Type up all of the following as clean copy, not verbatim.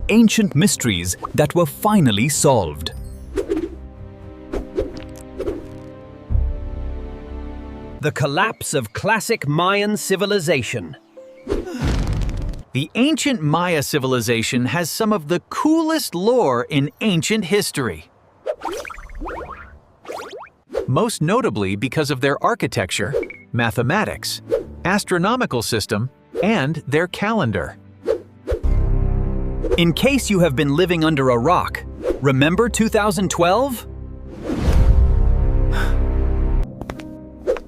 ancient mysteries that were finally solved. The collapse of classic Mayan civilization. The ancient Maya civilization has some of the coolest lore in ancient history. Most notably because of their architecture, mathematics, astronomical system, and their calendar. In case you have been living under a rock, remember 2012?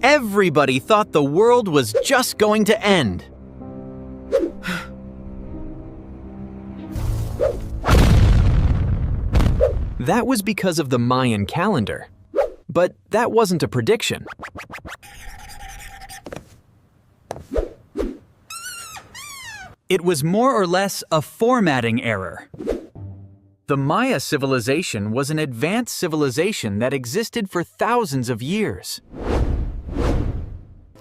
Everybody thought the world was just going to end. That was because of the Mayan calendar. But that wasn't a prediction. It was more or less a formatting error. The Maya civilization was an advanced civilization that existed for thousands of years.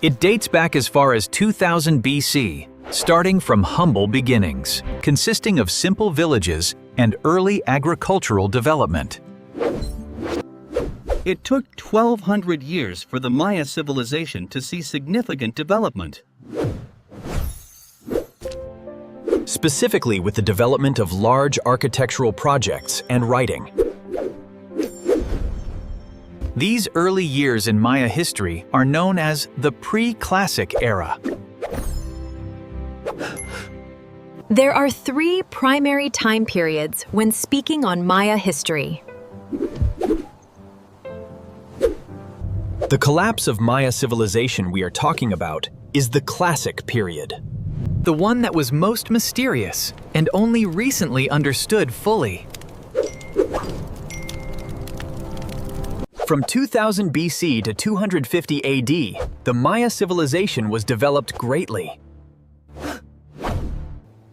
It dates back as far as 2000 BC, starting from humble beginnings, consisting of simple villages and early agricultural development. It took 1,200 years for the Maya civilization to see significant development. Specifically with the development of large architectural projects and writing. These early years in Maya history are known as the pre-classic era. There are 3 primary time periods when speaking on Maya history. The collapse of Maya civilization we are talking about is the classic period. The one that was most mysterious and only recently understood fully. From 2000 BC to 250 AD, the Maya civilization was developed greatly.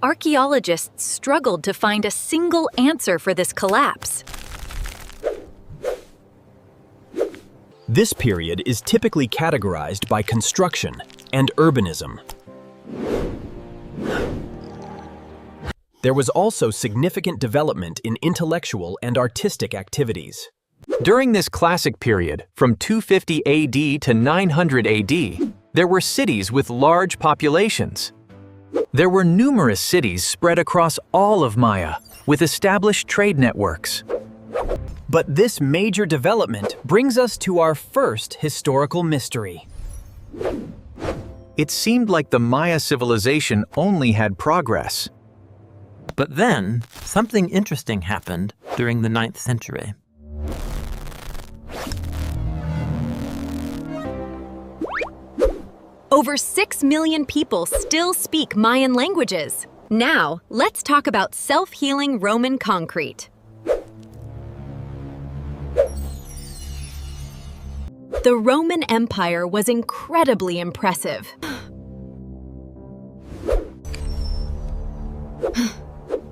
Archaeologists struggled to find a single answer for this collapse. This period is typically categorized by construction and urbanism. There was also significant development in intellectual and artistic activities. During this classic period, from 250 AD to 900 AD, there were cities with large populations. There were numerous cities spread across all of Maya, with established trade networks. But this major development brings us to our first historical mystery. It seemed like the Maya civilization only had progress. But then, something interesting happened during the 9th century. Over 6 million people still speak Mayan languages. Now, let's talk about self-healing Roman concrete. The Roman Empire was incredibly impressive.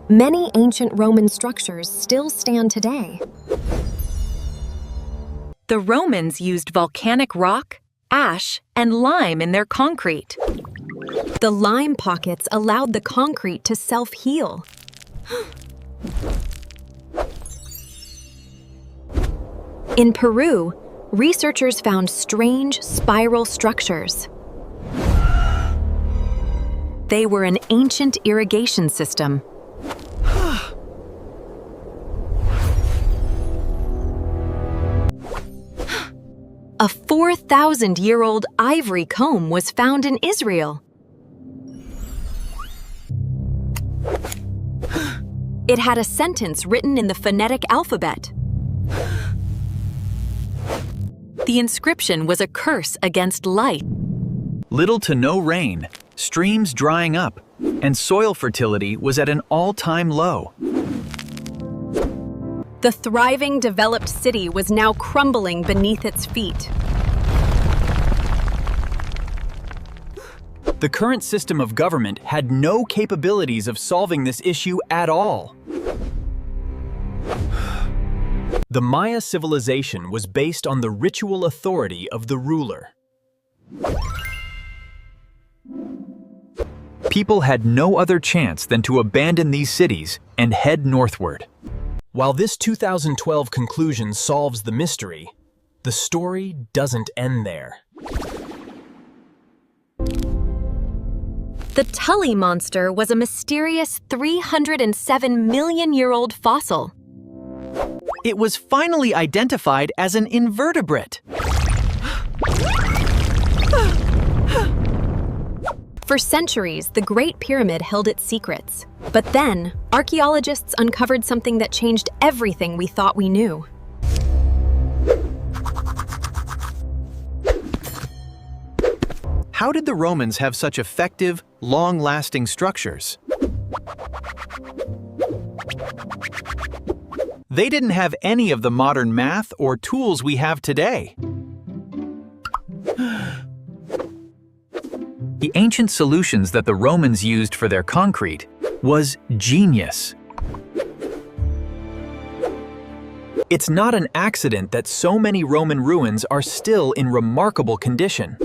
Many ancient Roman structures still stand today. The Romans used volcanic rock, ash, and lime in their concrete. The lime pockets allowed the concrete to self-heal. In Peru, researchers found strange spiral structures. They were an ancient irrigation system. A 4,000-year-old ivory comb was found in Israel. It had a sentence written in the phonetic alphabet. The inscription was a curse against light. Little to no rain, streams drying up, and soil fertility was at an all-time low. The thriving, developed city was now crumbling beneath its feet. The current system of government had no capabilities of solving this issue at all. The Maya civilization was based on the ritual authority of the ruler. People had no other chance than to abandon these cities and head northward. While this 2012 conclusion solves the mystery, the story doesn't end there. The Tully monster was a mysterious 307-million-year-old fossil. It was finally identified as an invertebrate. For centuries, the Great Pyramid held its secrets. But then, archaeologists uncovered something that changed everything we thought we knew. How did the Romans have such effective, long-lasting structures? They didn't have any of the modern math or tools we have today. The ancient solutions that the Romans used for their concrete was genius. It's not an accident that so many Roman ruins are still in remarkable condition.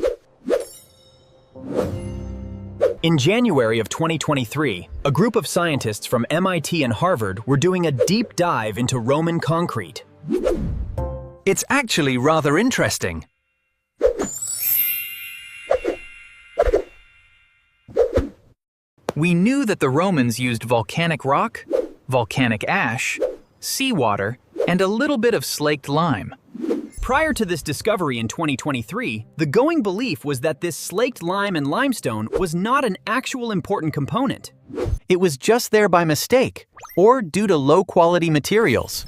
In January of 2023, a group of scientists from MIT and Harvard were doing a deep dive into Roman concrete. It's actually rather interesting. We knew that the Romans used volcanic rock, volcanic ash, seawater, and a little bit of slaked lime. Prior to this discovery in 2023, the going belief was that this slaked lime and limestone was not an actual important component. It was just there by mistake, or due to low-quality materials.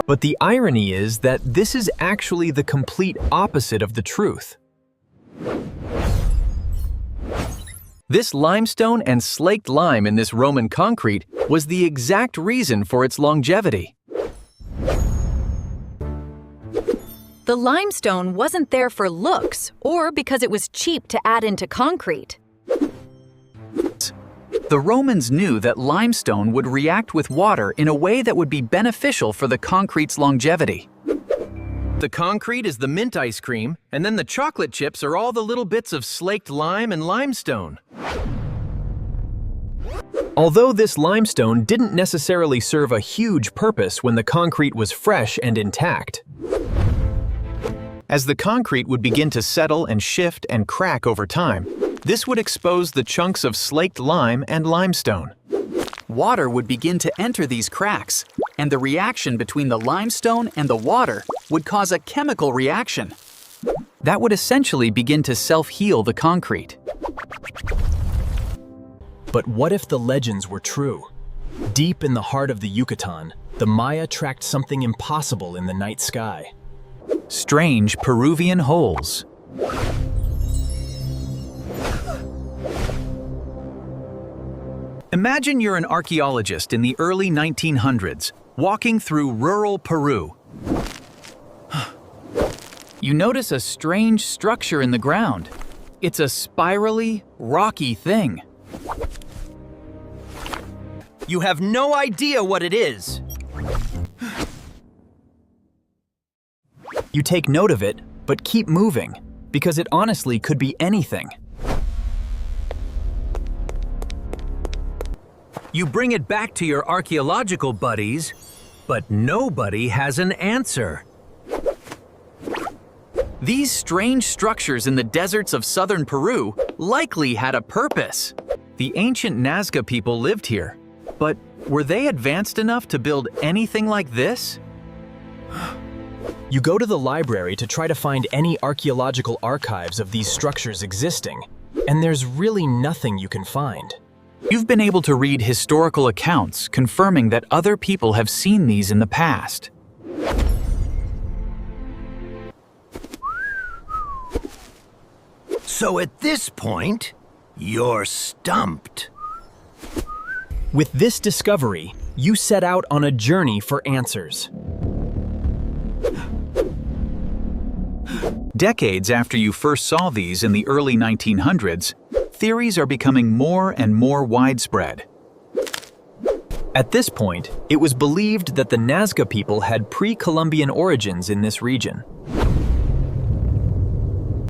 But the irony is that this is actually the complete opposite of the truth. This limestone and slaked lime in this Roman concrete was the exact reason for its longevity. The limestone wasn't there for looks or because it was cheap to add into concrete. The Romans knew that limestone would react with water in a way that would be beneficial for the concrete's longevity. The concrete is the mint ice cream, and then the chocolate chips are all the little bits of slaked lime and limestone. Although this limestone didn't necessarily serve a huge purpose when the concrete was fresh and intact. As the concrete would begin to settle and shift and crack over time, this would expose the chunks of slaked lime and limestone. Water would begin to enter these cracks, and the reaction between the limestone and the water would cause a chemical reaction. That would essentially begin to self-heal the concrete. But what if the legends were true? Deep in the heart of the Yucatan, the Maya tracked something impossible in the night sky. Strange Peruvian holes. Imagine you're an archaeologist in the early 1900s, walking through rural Peru. You notice a strange structure in the ground. It's a spirally, rocky thing. You have no idea what it is. You take note of it, but keep moving, because it honestly could be anything. You bring it back to your archaeological buddies, but nobody has an answer. These strange structures in the deserts of southern Peru likely had a purpose. The ancient Nazca people lived here, but were they advanced enough to build anything like this? You go to the library to try to find any archaeological archives of these structures existing, and there's really nothing you can find. You've been able to read historical accounts confirming that other people have seen these in the past. So at this point, you're stumped. With this discovery, you set out on a journey for answers. Decades after you first saw these in the early 1900s, theories are becoming more and more widespread. At this point, it was believed that the Nazca people had pre-Columbian origins in this region.